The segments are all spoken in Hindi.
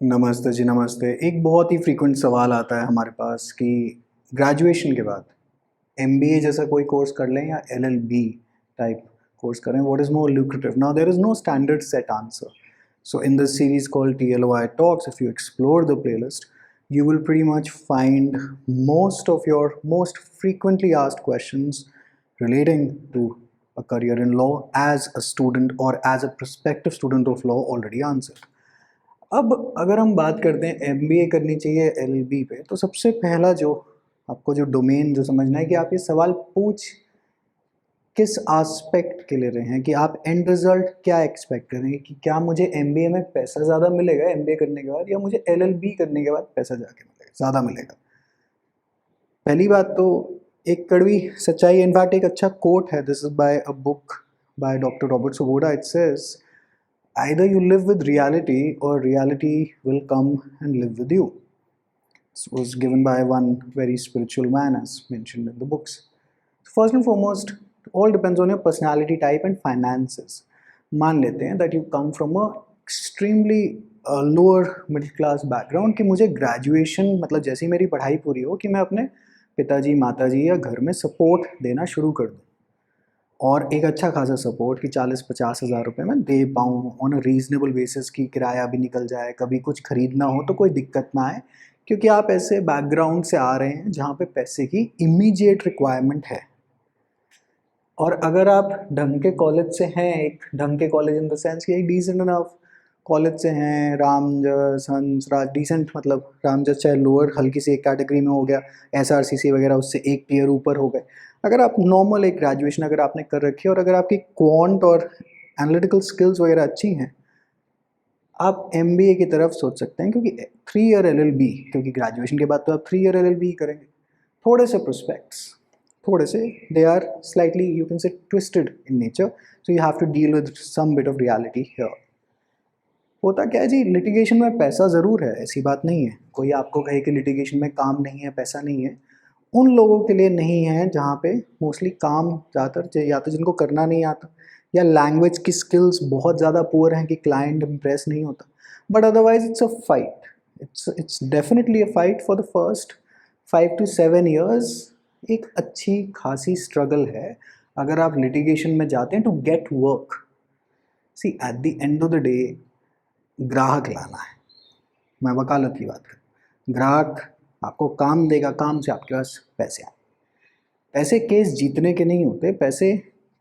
नमस्ते जी, नमस्ते। एक बहुत ही फ्रीक्वेंट सवाल आता है हमारे पास कि ग्रेजुएशन के बाद एमबीए जैसा कोई कोर्स कर लें या एलएलबी टाइप कोर्स करें, what is more lucrative? Now there is no standard set answer. So in this series called TLOI Talks, if you explore the playlist, you will pretty much find most of your most frequently asked questions relating to a career in law as a student or as a prospective student of law already answered. अब अगर हम बात करते हैं एमबीए करनी चाहिए एलएलबी पे, तो सबसे पहला जो आपको जो डोमेन जो समझना है कि आप ये सवाल पूछ किस एस्पेक्ट के ले रहे हैं, कि आप एंड रिजल्ट क्या एक्सपेक्ट कर रहे हैं, कि क्या मुझे एमबीए में पैसा ज़्यादा मिलेगा एमबीए करने के बाद, या मुझे एलएलबी करने के बाद पैसा जाके मिलेगा ज़्यादा मिलेगा। पहली बात तो एक कड़वी सच्चाई, इनफैक्ट एक अच्छा कोट है, this is by a book by doctor Robert Sabota. It says either you live with reality or reality will come and live with you. This was given by one very spiritual man as mentioned in the books. First and foremost, it all depends on your personality type and finances. मान लेते हैं that you come from a extremely lower middle class background कि मुझे graduation मतलब जैसी मेरी पढ़ाई पूरी हो कि मैं अपने पिताजी माताजी या घर में सपोर्ट देना शुरू कर दूँ, और एक अच्छा खासा सपोर्ट कि 40-50 हज़ार रुपये मैं दे पाऊँ ऑन अ रीज़नेबल बेसिस, कि किराया भी निकल जाए, कभी कुछ खरीदना हो तो कोई दिक्कत ना आए, क्योंकि आप ऐसे बैकग्राउंड से आ रहे हैं जहाँ पे पैसे की इमीडिएट रिक्वायरमेंट है। और अगर आप ढंग के कॉलेज से हैं, एक ढंग के कॉलेज इन द सेंस कि एक डिसेंट इनफ कॉलेज से हैं, रामजस, हंसराज, डिसेंट मतलब रामजस चाहे लोअर हल्की सी एक कैटेगरी में हो गया, एसआरसीसी वगैरह उससे एक टीयर ऊपर हो गए, अगर आप नॉर्मल एक ग्रेजुएशन अगर आपने कर रखी है और अगर आपकी क्वांट और एनालिटिकल स्किल्स वगैरह अच्छी हैं, आप एमबीए की तरफ सोच सकते हैं, क्योंकि 3 ईयर एलएलबी, क्योंकि ग्रेजुएशन के बाद तो आप 3 ईयर एलएलबी करेंगे। थोड़े से प्रोस्पेक्ट्स, थोड़े से they are slightly you can say twisted in nature, so you have to deal with some bit of reality here. होता क्या है जी, लिटिगेशन में पैसा ज़रूर है, ऐसी बात नहीं है, कोई आपको कहे कि लिटिगेशन में काम नहीं है, पैसा नहीं है, उन लोगों के लिए नहीं है जहाँ पे मोस्टली काम ज़्यादातर या तो जिनको करना नहीं आता या लैंग्वेज की स्किल्स बहुत ज़्यादा पुअर हैं कि क्लाइंट इम्प्रेस नहीं होता, but otherwise it's a fight, it's definitely a fight for the first 5 to 7 years. एक अच्छी खासी स्ट्रगल है अगर आप लिटिगेशन में जाते हैं to get work. See at the end of the day ग्राहक लाना है, मैं वकालत की बात करूँ, ग्राहक आपको काम देगा, काम से आपके पास पैसे आए। पैसे केस जीतने के नहीं होते, पैसे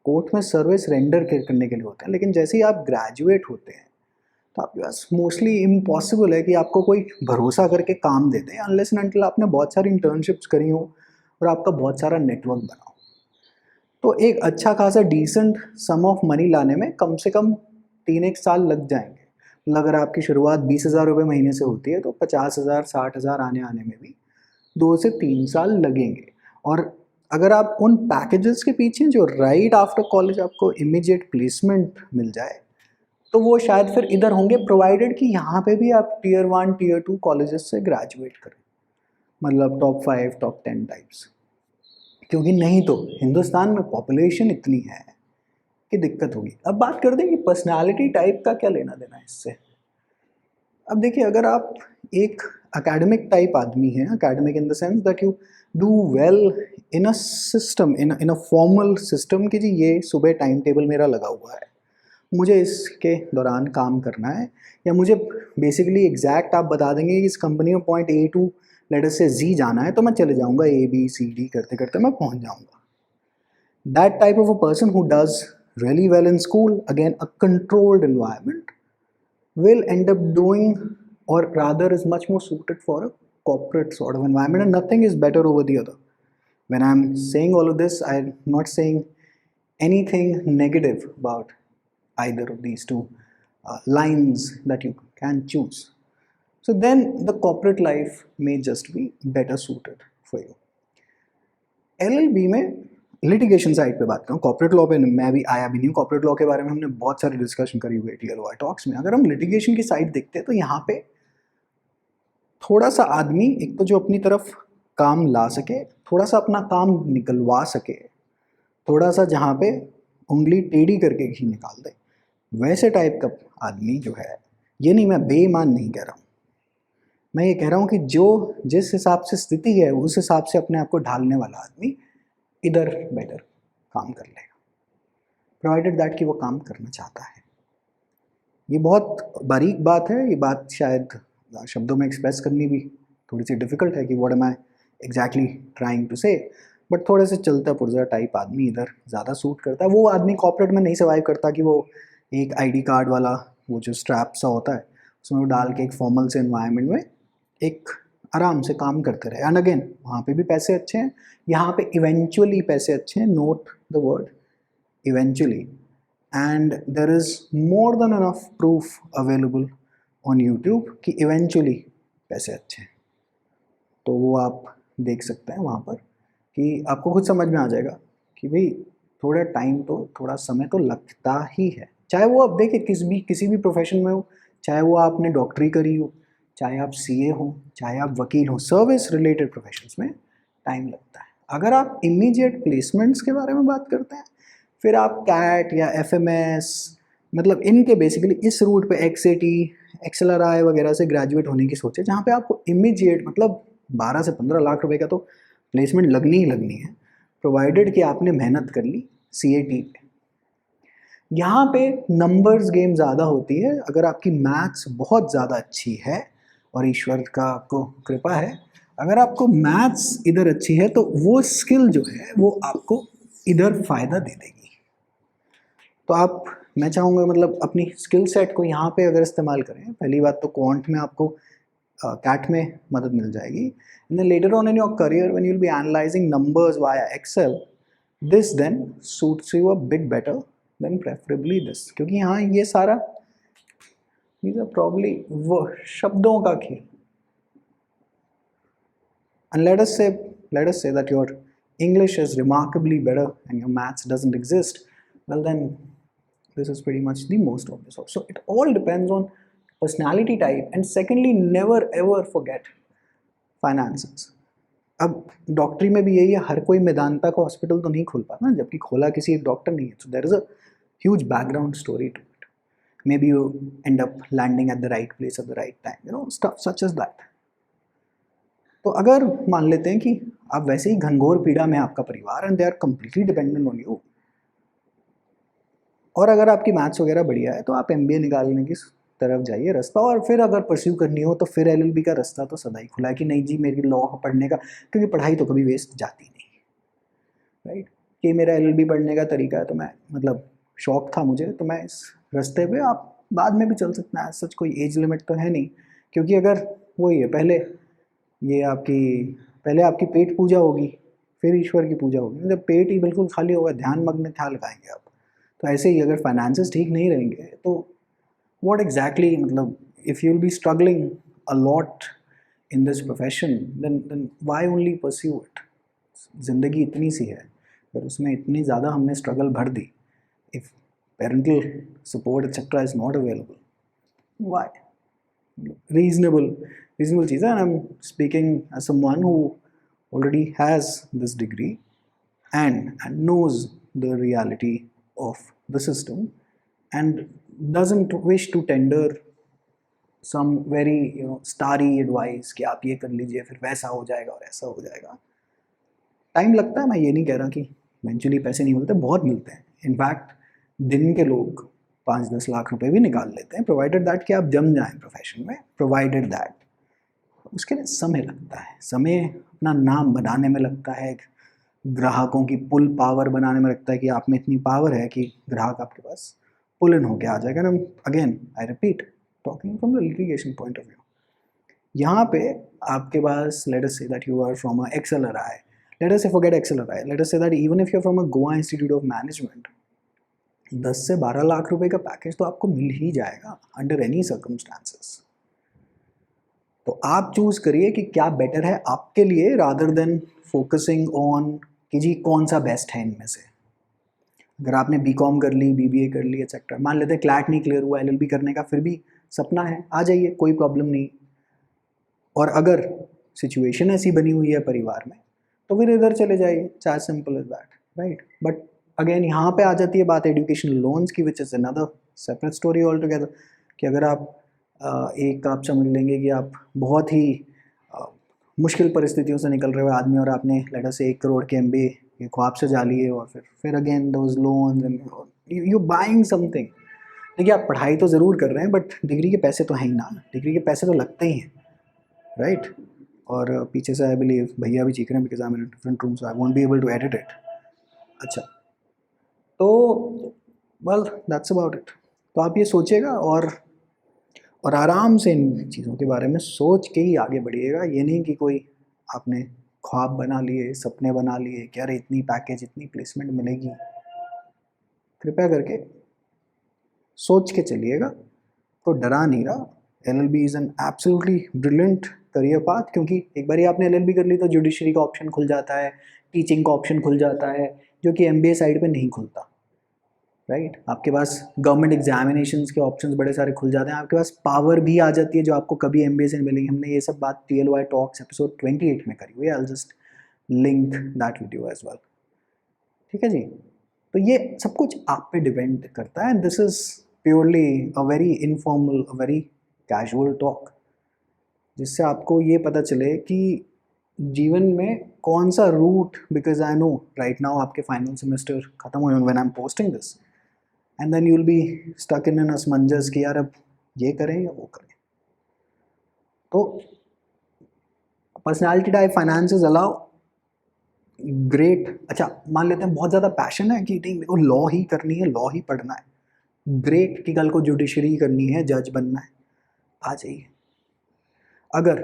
कोर्ट में सर्विस रेंडर करने के लिए होते हैं, लेकिन जैसे ही आप ग्रेजुएट होते हैं तो आपके पास मोस्टली इम्पॉसिबल है कि आपको कोई भरोसा करके काम दे दे, अनलेस एंड अनटिल आपने बहुत सारी इंटर्नशिप्स करी हो और आपका बहुत सारा नेटवर्क बना हो। तो एक अच्छा खासा डिसेंट सम ऑफ मनी लाने में कम से कम 3-1 साल लग जाएंगे। मतलब अगर आपकी शुरुआत 20,000 रुपये महीने से होती है तो 50,000 60,000 आने आने में भी 2 से 3 साल लगेंगे। और अगर आप उन पैकेजेस के पीछे जो राइट आफ्टर कॉलेज आपको इमीडिएट प्लेसमेंट मिल जाए, तो वो शायद फिर इधर होंगे, प्रोवाइडेड कि यहाँ पे भी आप टियर 1 टियर 2 कॉलेजेस से ग्रेजुएट करें, मतलब टॉप 5 टॉप 10 टाइप्स। क्योंकि नहीं तो हिंदुस्तान में पॉपुलेशन इतनी है कि दिक्कत होगी। अब बात कर दें कि पर्सनालिटी टाइप का क्या लेना देना है इससे। अब देखिए, अगर आप एक एकेडमिक टाइप आदमी हैं, academic in the sense that you do well in a system, in a formal system, कि जी ये सुबह टाइम टेबल मेरा लगा हुआ है, मुझे इसके दौरान काम करना है, या मुझे बेसिकली एग्जैक्ट आप बता देंगे कि इस कंपनी में पॉइंट ए टू लेटर से जी जाना है, तो मैं चले जाऊँगा, ए बी सी डी करते करते मैं पहुँच जाऊँगा। That type of a person who does really well in school, again a controlled environment, will end up doing, or rather is much more suited for a corporate sort of environment, and nothing is better over the other. When I'm saying all of this, I'm not saying anything negative about either of these two lines that you can choose. So then the corporate life may just be better suited for you. LLB में लिटिगेशन साइड पे बात करूँ, कॉर्पोरेट लॉ पे मैं भी आया भी नहीं हूँ, कॉर्पोरेट लॉ के बारे में हमने बहुत सारी डिस्कशन करी हुई है टीएलओआई टॉक्स में। अगर हम लिटिगेशन की साइड देखते हैं तो यहाँ पे थोड़ा सा आदमी एक तो जो अपनी तरफ काम ला सके, थोड़ा सा अपना काम निकलवा सके, थोड़ा सा जहाँ पे उंगली टेढ़ी करके घी निकाल दे, वैसे टाइप का आदमी जो है, ये नहीं मैं बेईमान नहीं कह रहा हूँ, मैं ये कह रहा हूँ कि जो जिस हिसाब से स्थिति है उस हिसाब से अपने आप को ढालने वाला आदमी इधर बेटर काम कर लेगा, प्रोवाइडेड दैट कि वो काम करना चाहता है। ये बहुत बारीक बात है, ये बात शायद शब्दों में एक्सप्रेस करनी भी थोड़ी सी डिफ़िकल्ट है कि what am I exactly trying to say, but थोड़े से चलता पुर्जा टाइप आदमी इधर ज़्यादा सूट करता है। वो आदमी कॉर्पोरेट में नहीं सर्वाइव करता कि वो एक आईडी कार्ड वाला वो जो स्ट्रैप सा होता है उसमें वो डाल के एक फॉर्मल से एनवायरनमेंट में एक आराम से काम करते रहे। एंड अगेन वहाँ पे भी पैसे अच्छे हैं, यहाँ पे इवेंचुअली पैसे अच्छे हैं, note the word eventually, and there is more than enough proof available on YouTube कि इवेंचुअली पैसे अच्छे हैं। तो वो आप देख सकते हैं वहाँ पर कि आपको खुद समझ में आ जाएगा कि भाई थोड़ा टाइम तो थोड़ा समय तो लगता ही है, चाहे वो आप देखिए किसी भी प्रोफेशन में हो, चाहे वो आपने डॉक्टरी करी हो, चाहे आप सीए हो, चाहे आप वकील हो, सर्विस रिलेटेड प्रोफेशंस में टाइम लगता है। अगर आप इमीडिएट प्लेसमेंट्स के बारे में बात करते हैं, फिर आप कैट या एफएमएस मतलब इनके बेसिकली इस रूट पे एक्सएटी एक्सएलआरआई वगैरह से ग्रेजुएट होने की सोचे, जहाँ पे आपको इमीडिएट मतलब 12 से 15 लाख रुपए का तो प्लेसमेंट लगनी ही लगनी है, प्रोवाइडेड कि आपने मेहनत कर ली सीएटी पे। यहाँ पे नंबर्स गेम ज़्यादा होती है। अगर आपकी मैथ्स बहुत ज़्यादा अच्छी है और ईश्वर का आपको कृपा है, अगर आपको मैथ्स इधर अच्छी है तो वो स्किल जो है वो आपको इधर फ़ायदा दे देगी। तो आप मैं चाहूँगा मतलब अपनी स्किल सेट को यहाँ पे अगर इस्तेमाल करें, पहली बात तो क्वांट में आपको कैट में मदद मिल जाएगी, and then later on in your career when you will be analysing numbers via Excel, this then suits you a bit better than preferably this, क्योंकि यहाँ ये सारा these are probably वो शब्दों का खेल। And let us say that your English is remarkably better and your maths doesn't exist, well then this is pretty much the most obvious. So it all depends on personality type, and secondly never ever forget finances. अब डॉक्टरी में भी यही है, हर कोई मेदांता का हॉस्पिटल तो नहीं खोल पाता ना, जबकि खोला किसी एक डॉक्टर नहीं है, so there is a huge background story to it. Maybe you end up landing at the right place at the right time, you know, stuff such as that. तो अगर मान लेते हैं कि आप वैसे ही घनघोर पीड़ा में आपका परिवार and they are completely dependent on you, और अगर आपकी मैथ्स वगैरह बढ़िया है तो आप एमबीए निकालने की तरफ जाइए रास्ता, और फिर अगर परस्यू करनी हो तो फिर एलएलबी का रास्ता तो सदा ही खुला है कि नहीं जी मेरी लॉ पढ़ने का, क्योंकि पढ़ाई तो कभी वेस्ट जाती नहीं, राइट। कि मेरा एलएलबी पढ़ने का तरीका है तो मैं मतलब शौक था मुझे, तो मैं इस रास्ते पे आप बाद में भी चल सकते हैं, सच कोई एज लिमिट तो है नहीं, क्योंकि अगर वही है पहले आपकी पेट पूजा होगी फिर ईश्वर की पूजा होगी, जब पेट ही बिल्कुल खाली होगा ध्यान मग्न ध्यान लगाएंगे आप। तो ऐसे ही अगर फाइनेंसेस ठीक नहीं रहेंगे तो व्हाट एग्जैक्टली मतलब if you will be struggling a lot in this profession then why only pursue it. ज़िंदगी इतनी सी है, अगर उसमें इतनी ज़्यादा हमने स्ट्रगल भर दी, if parental support etcetera is not available, why reasonable चीज़ है। And I am speaking as someone who already has this degree and knows the reality of the system and doesn't wish to tender some very starry advice कि आप ये कर लीजिए फिर वैसा हो जाएगा और ऐसा हो जाएगा। टाइम लगता है, मैं ये नहीं कह रहा कि इवेंचुअली पैसे नहीं मिलते, बहुत मिलते हैं। इनफैक्ट दिन के लोग 5-10 लाख रुपए भी निकाल लेते हैं, प्रोवाइडेड दैट कि आप जम जाएं प्रोफेशन में, प्रोवाइडेड दैट उसके लिए समय लगता है, समय अपना नाम बनाने में लगता है, ग्राहकों की पुल पावर बनाने में लगता है कि आप में इतनी पावर है कि ग्राहक आपके पास पुल इन होके आ जाएगा ना। Again I repeat, talking from the litigation point of view, यहाँ पे आपके पास let us say that you are from a XLRI, let us say forget XLRI, let us say that even if you are from a Goa Institute of Management, 10 से 12 लाख रुपए का पैकेज तो आपको मिल ही जाएगा अंडर एनी सर्कमस्टांसेस। तो आप चूज़ करिए कि क्या बेटर है आपके लिए, रादर देन फोकसिंग ऑन कि जी कौन सा बेस्ट है इनमें से। अगर आपने बीकॉम कर ली, बीबीए कर ली एक्सेट्रा, मान लेते हैं क्लैट नहीं क्लियर हुआ, एलएलबी करने का फिर भी सपना है, आ जाइए, कोई प्रॉब्लम नहीं। और अगर सिचुएशन ऐसी बनी हुई है परिवार में तो फिर इधर चले जाइए, as simple as that, right. But again यहाँ पे आ जाती है बात एजुकेशन लोन्स की, which is another separate story all together, कि अगर आप एक आप समझ लेंगे कि आप बहुत ही मुश्किल परिस्थितियों से निकल रहे हो आदमी, और आपने लेटर से 1 करोड़ के MBA के ख्वाब से जा लिए, और फिर again those loans and you buying something. देखिए, आप पढ़ाई तो ज़रूर कर रहे हैं, बट डिग्री के पैसे तो हैं ही ना, डिग्री के पैसे तो लगते ही हैं, राइट? और पीछे से आई बिलीव भैया भी चीख रहे हैं because I am in different room, so I won't be able to edit it. अच्छा, तो वेल दैट्स अबाउट इट। तो आप ये सोचिएगा और आराम से इन चीज़ों के बारे में सोच के ही आगे बढ़िएगा। ये नहीं कि कोई आपने ख्वाब बना लिए, सपने बना लिए कि अरे इतनी पैकेज, इतनी प्लेसमेंट मिलेगी। कृपया करके सोच के चलिएगा। तो डरा नहीं रहा। LLB is an absolutely brilliant career path, क्योंकि एक बार आपने LLB कर ली तो जुडिशरी का ऑप्शन खुल जाता है, टीचिंग का ऑप्शन खुल जाता है, जो कि MBA साइड पे नहीं खुलता, राइट? आपके पास गवर्नमेंट एग्जामिनेशंस के ऑप्शंस बड़े सारे खुल जाते हैं, आपके पास पावर भी आ जाती है जो आपको कभी MBA से नहीं मिलेगी। हमने ये सब बात TLY टॉक्स एपिसोड 28 में करी हुई है। I will just link that video as well. ठीक है जी? तो ये सब कुछ आप पे डिपेंड करता है। This is purely a very informal, a very casual talk, जिससे आपको ये पता चले कि जीवन में कौन सा route, because I know right now आपके फाइनल सेमेस्टर खत्म हुए when I am posting this, and then you will be stuck in an असमंजस कि यार अब ये करें या वो करें। तो personality type finances allow great. अच्छा, मान लेते हैं बहुत ज़्यादा पैशन है कि नहीं मेरे को लॉ ही करनी है, लॉ ही पढ़ना है, ग्रेट कि कल को जुडिशरी करनी है, जज बनना है, आ जाइए। अगर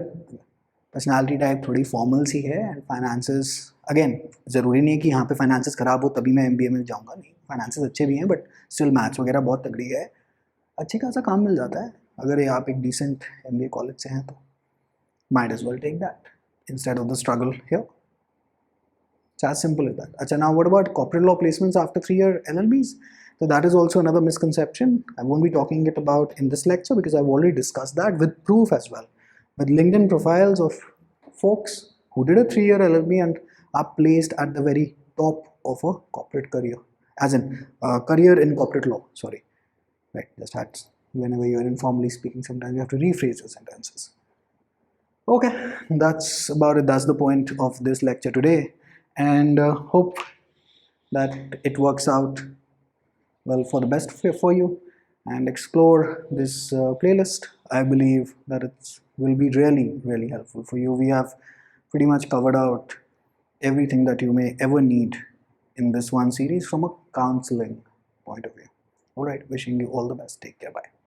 पर्सनालिटी टाइप थोड़ी फॉर्मल सी है एंड फाइनेंसेस, अगेन ज़रूरी नहीं है कि यहाँ पे फाइनेंसेस खराब हो तभी मैं MBA में जाऊँगा, नहीं, फाइनेंसेस अच्छे भी हैं बट स्टिल मैथ्स वगैरह बहुत तगड़ी है, अच्छी खासा काम मिल जाता है अगर आप एक डिसेंट MBA कॉलेज से हैं तो might as well take that instead of the struggle here. It's as simple as that. Acha, now what about corporate law placements after 3-year LLBs? So that is also another misconception. I won't be talking it about in this lecture because I've already discussed that with proof as well, with LinkedIn profiles of folks who did a 3-year LLB and are placed at the very top of a corporate career, as in career in corporate law. Sorry, right? Just had, whenever you are informally speaking, sometimes you have to rephrase your sentences. Okay, that's about it. That's the point of this lecture today, and hope that it works out well for the best for you, and explore this playlist. I believe that it will be really, really helpful for you. We have pretty much covered out everything that you may ever need in this one series from a counseling point of view. All right, wishing you all the best. Take care. Bye.